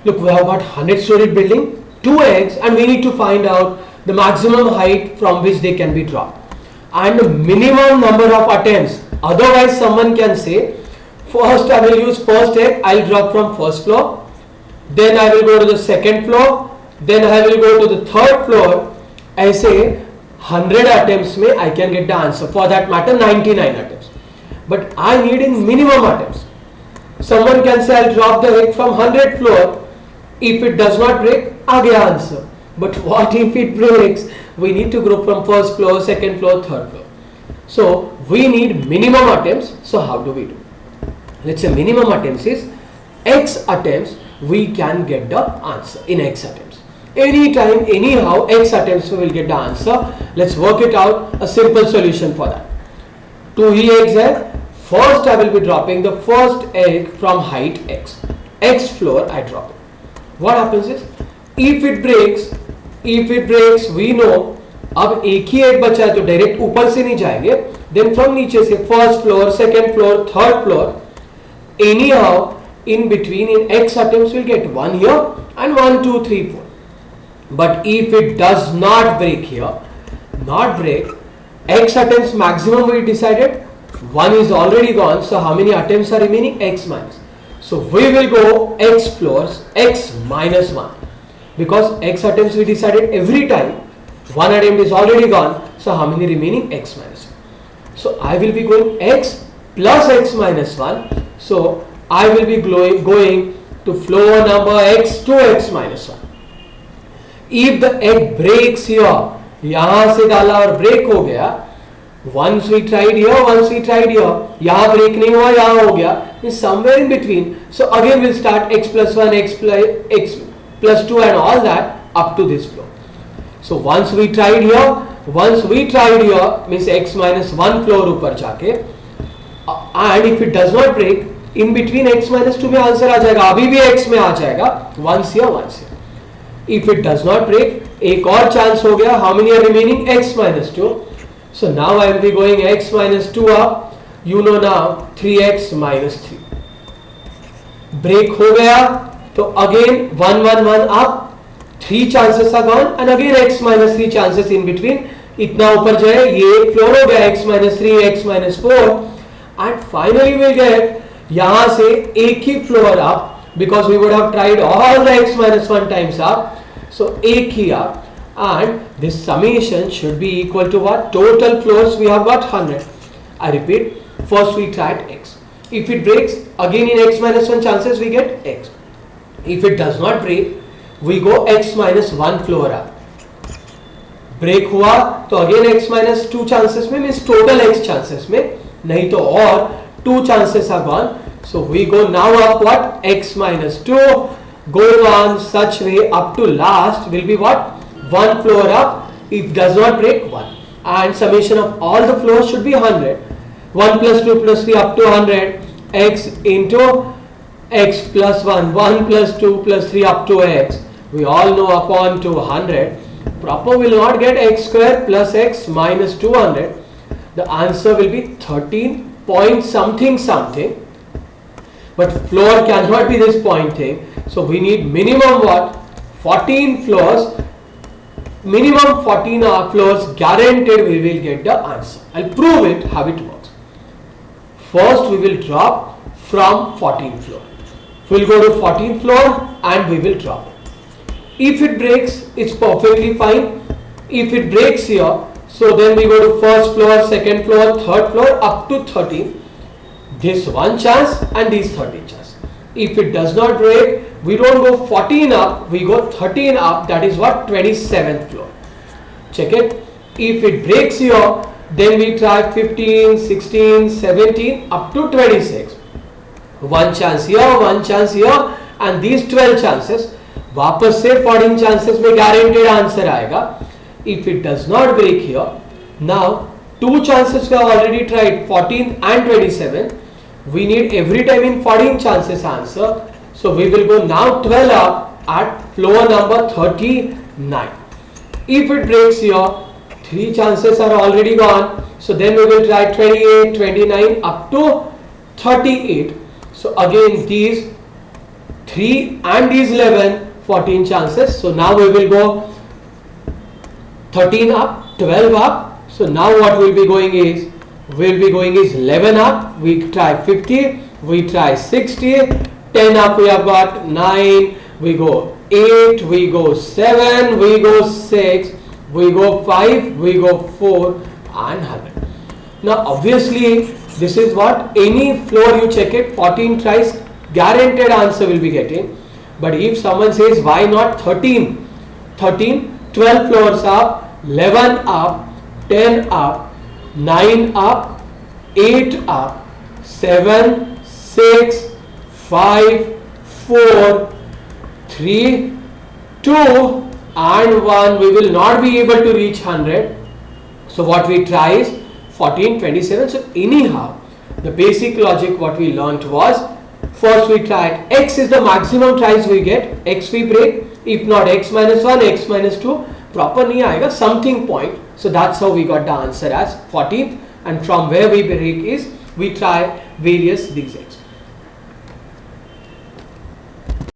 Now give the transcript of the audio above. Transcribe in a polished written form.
Look, we have got 100-story building, 2 eggs, and we need to find out the maximum height from which they can be dropped and the minimum number of attempts. Otherwise, someone can say, first I will use first egg, I'll drop from first floor, then I will go to the second floor, then I will go to the third floor. I say 100 attempts में I can get the answer. For that matter, 99 attempts. But I need in minimum attempts. Someone can say I'll drop the egg from 100th floor. If it does not break, आ गया answer. But what if it breaks? We need to go from first floor, second floor, third floor. So we need minimum attempts. So how do we do? Let's say minimum attempts is X attempts. We can get the answer in X attempts. Anytime, anyhow, X attempts we will get the answer. Let's work it out. A simple solution for that. 2 he eggs है. First I will be dropping the first egg from height X. X floor I drop it. What happens is, if it breaks, we know अब एक ही egg बचा है तो direct ऊपर से नहीं जाएंगे. Then from नीचे से first floor, second floor, third floor. Anyhow, in between in X attempts we'll get 1 here and 1, 2, 3, 4. But if it does not break here, X attempts maximum we decided. 1 is already gone, so how many attempts are remaining? X minus. So we will go X floors, X minus 1. Because X attempts we decided every time. 1 attempt is already gone, so how many remaining? X minus 1. So I will be going X plus X minus 1. So I will be going to floor number X to X minus 1. If the egg breaks here, यहाँ से डाला और break हो गया. Once we tried here, यहाँ break नहीं हुआ, यहाँ हो गया. Means somewhere in between. So again we'll start X plus 1, X plus 2 and all that up to this floor. So once we tried here means X minus 1 floor ऊपर जाके. And if it does not break, in between X minus 2 में answer आ जाएगा. अभी भी X में आ जाएगा. Once here. If it does not break, एक और chance हो गया. How many are remaining? X minus 2. So now I will be going X minus 2 up. You know now 3X minus 3. Break हो गया तो again 1, 1, 1 up. 3 chances are gone and again X minus 3 chances in between. इतना ऊपर जाए ये floor हो गया X minus 3, X minus 4 and finally we get यहाँ से एक ही floor up because we would have tried all the X minus 1 times up. So एक ही up. And this summation should be equal to what? Total floors we have got 100. I repeat, first we tried X. If it breaks, again in X minus 1 chances we get X. If it does not break, we go X minus 1 floor up. Break हुआ तो again X minus 2 chances में means total X chances में, नहीं तो और 2 chances are gone. So we go now up what? X minus 2. Going on such way up to last will be what? 1 floor up. If does not break, 1. And summation of all the floors should be 100. 1 plus 2 plus 3 up to 100. X into X plus 1. 1 plus 2 plus 3 up to X. We all know upon 200. Proper will not get X square plus X minus 200. The answer will be 13 point something something. But floor cannot be this point thing. So we need minimum what? 14 floors. Minimum 14 floors guaranteed we will get the answer. I'll prove it how it works. First we will drop from 14th floor. We'll go to 14th floor and we will drop it. If it breaks, it's perfectly fine. If it breaks here, so then we go to first floor, second floor, third floor up to 13. This 1 chance and these 13 chance. If it does not break, we don't go 14 up, we go 13 up. That is what? 27th floor. Check it. If it breaks here, then we try 15, 16, 17 up to 26. 1 chance here, 1 chance here and these 12 chances. वापस से 14 chances में guaranteed answer आएगा. If it does not break here, now 2 chances we have already tried, 14 and 27. We need every time in 14 chances answer. So we will go now 12 up at floor number 39. If it breaks here, 3 chances are already gone. So then we will try 28, 29 up to 38. So again these 3 and is 11, 14 chances. So now we will go 13 up, 12 up. So now what we'll be going is 11 up, we try 50, we try 60, 10 up we have got 9, we go 8, we go 7, we go 6, we go 5, we go 4 and 100. Now obviously this is what any floor you check it, 14 tries guaranteed answer will be getting. But if someone says why not 13, 12 floors up, 11 up, 10 up, 9 up, 8 up, 7, 6, 5, 4, 3, 2 and 1, we will not be able to reach 100. So what we try is 14, 27. So anyhow, the basic logic what we learnt was, first we tried x is the maximum tries we get, x we break, if not x minus 1, x minus 2, proper nahi aayega, something point. So that's how we got the answer as 14th, and from where we break is we try various these x.